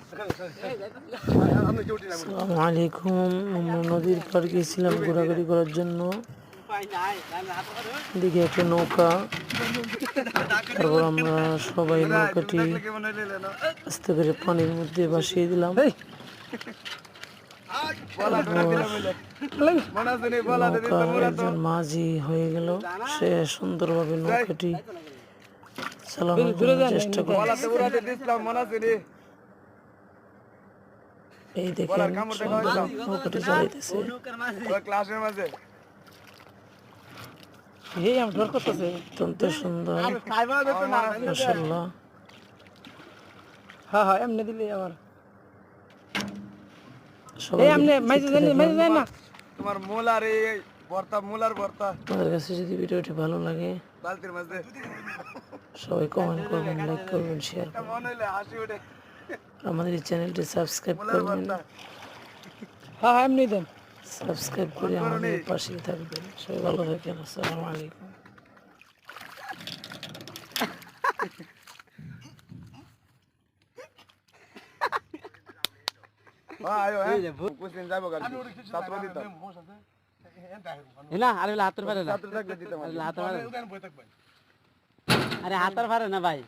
আসসালামু আলাইকুম। আমরা নদীর পাড় গিয়েছিলাম ঘোরাঘুরি করার জন্য। এদিকে একটা নৌকা, তারপর আমরা সবাই নৌকাটি আস্তে করে পানির মধ্যে ভাসিয়ে দিলাম। নৌকা একজন মাঝি হয়ে গেল, সে সুন্দরভাবে নৌকাটি চালানোর জন্য চেষ্টা করছে। এই দেখেন সুন্দর নৌকাটি চালাইতেছে। অত্যন্ত সুন্দর, মাশাআল্লাহ। আপনাদের কাছে যদি ভিডিওটি ভালো লাগে সবাই কমেন্ট করবেন, লাইক করবেন, শেয়ার করবেন। আমাদের এই চ্যানেলটি সাবস্ক্রাইব করবেন। সাবস্ক্রাইব করে আমাদের পাশে থাকবেন। সবাই ভালো থাকেন। আসসালামু আলাইকুম। আরে হাতার পারে না ভাই।